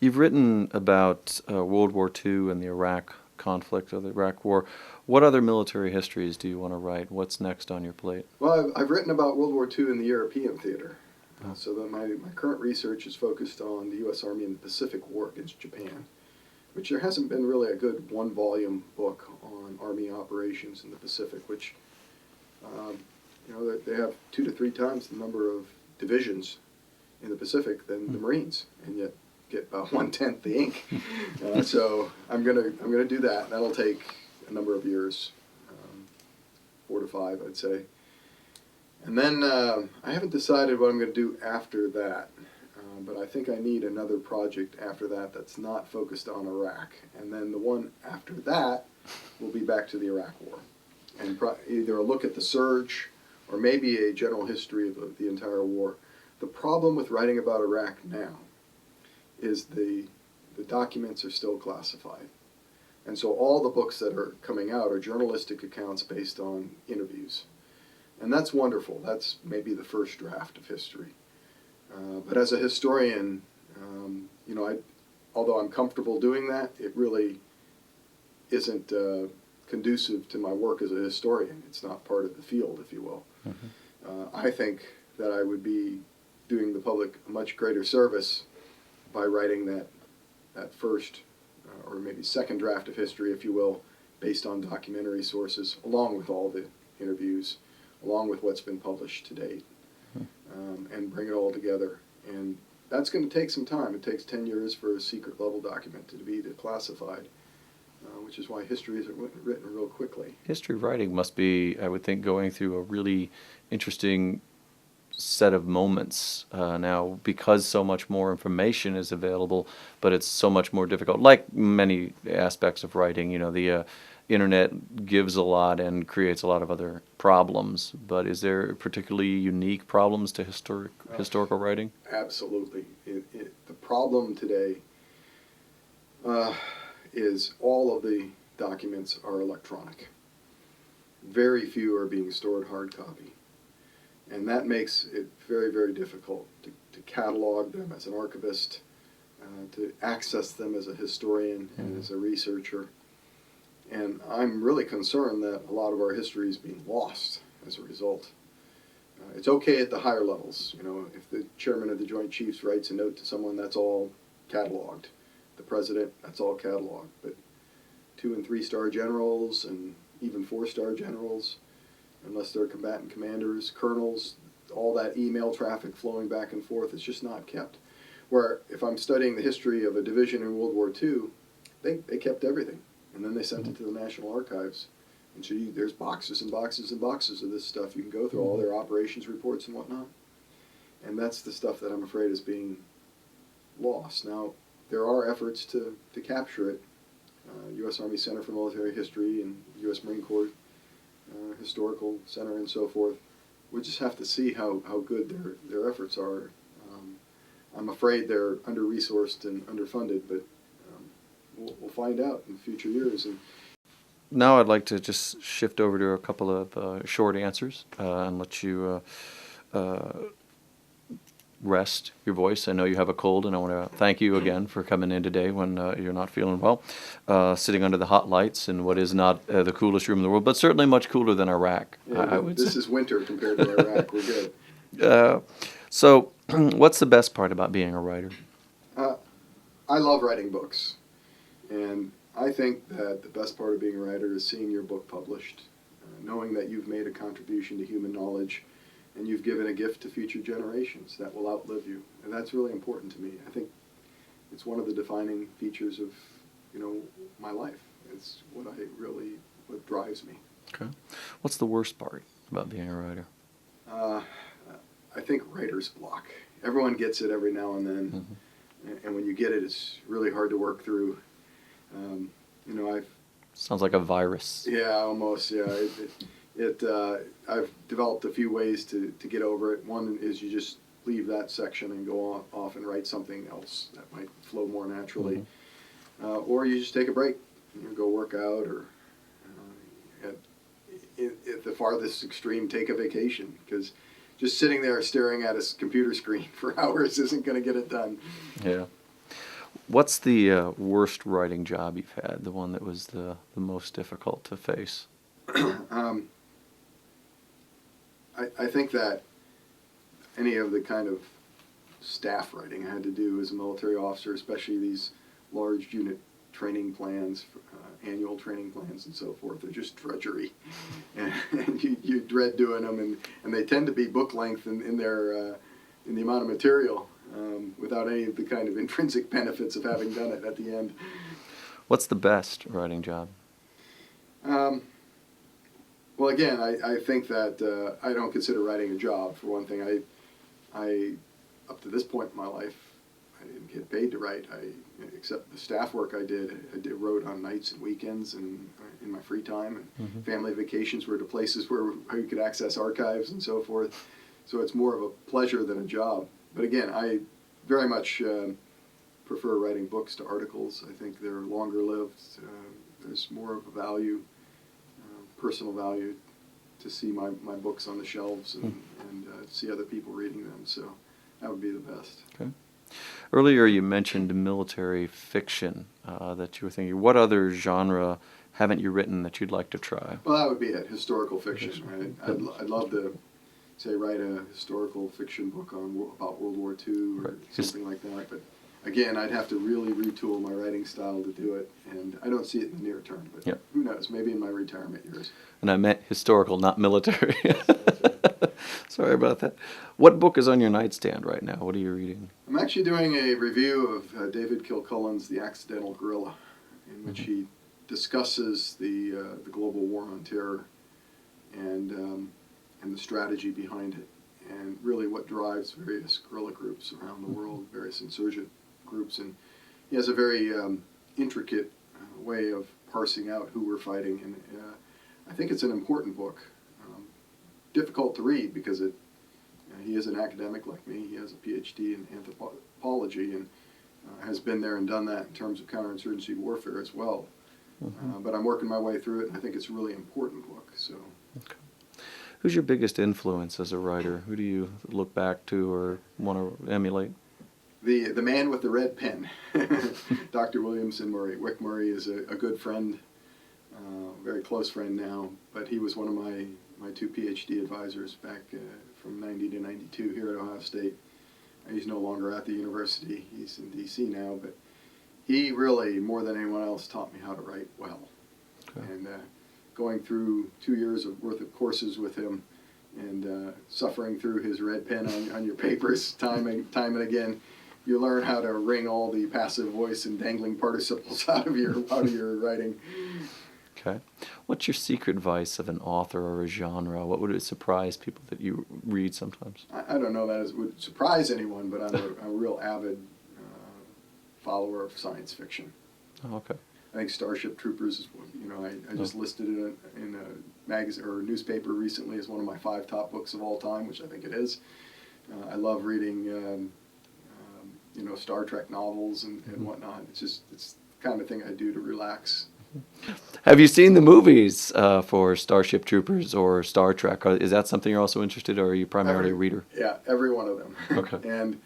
You've written about World War II and the Iraq conflict or the Iraq War. What other military histories do you want to write? What's next on your plate? Well, I've written about World War II in the European theater. Oh. So that my current research is focused on the U.S. Army in the Pacific War against Japan, which there hasn't been really a good one-volume book on Army operations in the Pacific, which, they have 2 to 3 times the number of divisions in the Pacific than the Marines, and yet get about 1/10 the ink. So I'm gonna do that. That'll take a number of years, 4 to 5, I'd say. And then I haven't decided what I'm going to do after that, but I think I need another project after that that's not focused on Iraq. And then the one after that will be back to the Iraq War, and either a look at the surge or maybe a general history of the entire war. The problem with writing about Iraq now is the documents are still classified. And so all the books that are coming out are journalistic accounts based on interviews. And that's wonderful. That's maybe the first draft of history. But as a historian, although I'm comfortable doing that, it really isn't conducive to my work as a historian. It's not part of the field, if you will. Mm-hmm. I think that I would be doing the public a much greater service by writing that first or maybe second draft of history, if you will, based on documentary sources, along with all the interviews, along with what's been published to date, and bring it all together. And that's going to take some time. It takes 10 years for a secret level document to be declassified, which is why history isn't written real quickly. History writing must be, I would think, going through a really interesting set of moments now, because so much more information is available, but it's so much more difficult. Like many aspects of writing, the internet gives a lot and creates a lot of other problems. But is there particularly unique problems to historical writing? Absolutely. The problem today is all of the documents are electronic. Very few are being stored hard copy. And that makes it very, very difficult to catalog them as an archivist, to access them as a historian and as a researcher. And I'm really concerned that a lot of our history is being lost as a result. It's okay at the higher levels. If the chairman of the Joint Chiefs writes a note to someone, that's all cataloged. The president, that's all cataloged. But 2- and 3-star generals and even 4-star generals, unless they're combatant commanders, colonels, all that email traffic flowing back and forth is just not kept. Where if I'm studying the history of a division in World War II, they kept everything. And then they sent it to the National Archives. And so there's boxes and boxes and boxes of this stuff. You can go through all their operations reports and whatnot. And that's the stuff that I'm afraid is being lost. Now, there are efforts to capture it. U.S. Army Center for Military History and U.S. Marine Corps Historical Center and so forth. We just have to see how good their efforts are. I'm afraid they're under-resourced and underfunded, but we'll find out in future years. And now I'd like to just shift over to a couple of short answers and let you rest your voice. I know you have a cold, and I want to thank you again for coming in today when you're not feeling well, sitting under the hot lights in what is not the coolest room in the world, but certainly much cooler than Iraq. Yeah, this is winter compared to Iraq. We're good. So what's the best part about being a writer? I love writing books, and I think that the best part of being a writer is seeing your book published, knowing that you've made a contribution to human knowledge, and you've given a gift to future generations that will outlive you. And that's really important to me. I think it's one of the defining features of, my life. It's what drives me. Okay. What's the worst part about being a writer? I think writer's block. Everyone gets it every now and then. Mm-hmm. And when you get it, it's really hard to work through. Sounds like a virus. Yeah, almost, yeah. I've developed a few ways to get over it. One is you just leave that section and go off and write something else that might flow more naturally. Mm-hmm. Or you just take a break, go work out, or at the farthest extreme, take a vacation, because just sitting there staring at a computer screen for hours isn't going to get it done. Yeah. What's the worst writing job you've had? The one that was the most difficult to face? um, I think that any of the kind of staff writing I had to do as a military officer, especially these large unit training plans, annual training plans and so forth, they're just drudgery. And you dread doing them, and they tend to be book length in their in the amount of material, without any of the kind of intrinsic benefits of having done it at the end. What's the best writing job? Well, again, I think that I don't consider writing a job, for one thing. I up to this point in my life, I didn't get paid to write. Except the staff work I wrote on nights and weekends and in my free time. And family vacations were to places where you could access archives and so forth. So it's more of a pleasure than a job. But again, I very much prefer writing books to articles. I think they're longer lived. There's more of a value, personal value, to see my books on the shelves and see other people reading them. So that would be the best. Okay. Earlier you mentioned military fiction that you were thinking. What other genre haven't you written that you'd like to try? Well, that would be it, historical fiction. Right? I'd love to, say, write a historical fiction book about World War II or something like that. But again, I'd have to really retool my writing style to do it, and I don't see it in the near term. But who knows? Maybe in my retirement years. And I meant historical, not military. Sorry about that. What book is on your nightstand right now? What are you reading? I'm actually doing a review of David Kilcullen's The Accidental Guerrilla, in which he discusses the global war on terror and the strategy behind it, and really what drives various guerrilla groups around the world, various insurgent groups. And he has a very intricate way of parsing out who we're fighting, and I think it's an important book. Difficult to read because he is an academic like me. He has a PhD in anthropology and has been there and done that in terms of counterinsurgency warfare as well. But I'm working my way through it, and I think it's a really important book. So, who's your biggest influence as a writer? Who do you look back to or want to emulate? The man with the red pen, Dr. Williamson Murray. Wick Murray is a good friend, very close friend now, but he was one of my two PhD advisors back from 90 to 92 here at Ohio State. He's no longer at the university. He's in D.C. now, but he really, more than anyone else, taught me how to write well. Okay. And going through 2 years worth of courses with him and suffering through his red pen on your papers time and again, you learn how to wring all the passive voice and dangling participles out of your writing. Okay. What's your secret vice of an author or a genre? What would it surprise people that you read sometimes? I don't know that it would surprise anyone, but I'm a real avid follower of science fiction. Oh, okay. I think Starship Troopers is one. I just listed it in a magazine or a newspaper recently as one of my 5 top books of all time, which I think it is. I love reading, Star Trek novels and whatnot. It's the kind of thing I do to relax. Have you seen the movies for Starship Troopers or Star Trek? Is that something you're also interested in, or are you primarily a reader? Yeah, every one of them. Okay. And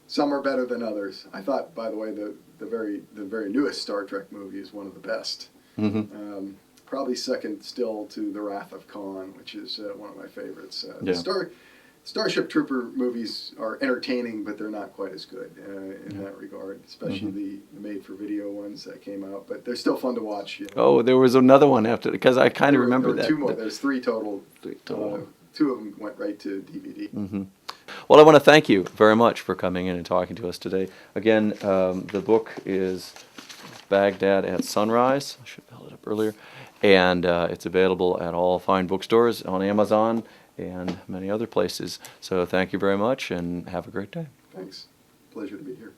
some are better than others. I thought, by the way, the very newest Star Trek movie is one of the best. Probably second still to The Wrath of Khan, which is one of my favorites. Starship Trooper movies are entertaining, but they're not quite as good in that regard, especially the made-for-video ones that came out. But they're still fun to watch. Oh, there was another one after, because I kind of remember that. 2 more. There's 3 total. 2 of them went right to DVD. Well, I want to thank you very much for coming in and talking to us today. Again, the book is Baghdad at Sunrise. I should have held it up earlier. And it's available at all fine bookstores, on Amazon, and many other places. So thank you very much, and have a great day. Thanks. Pleasure to be here.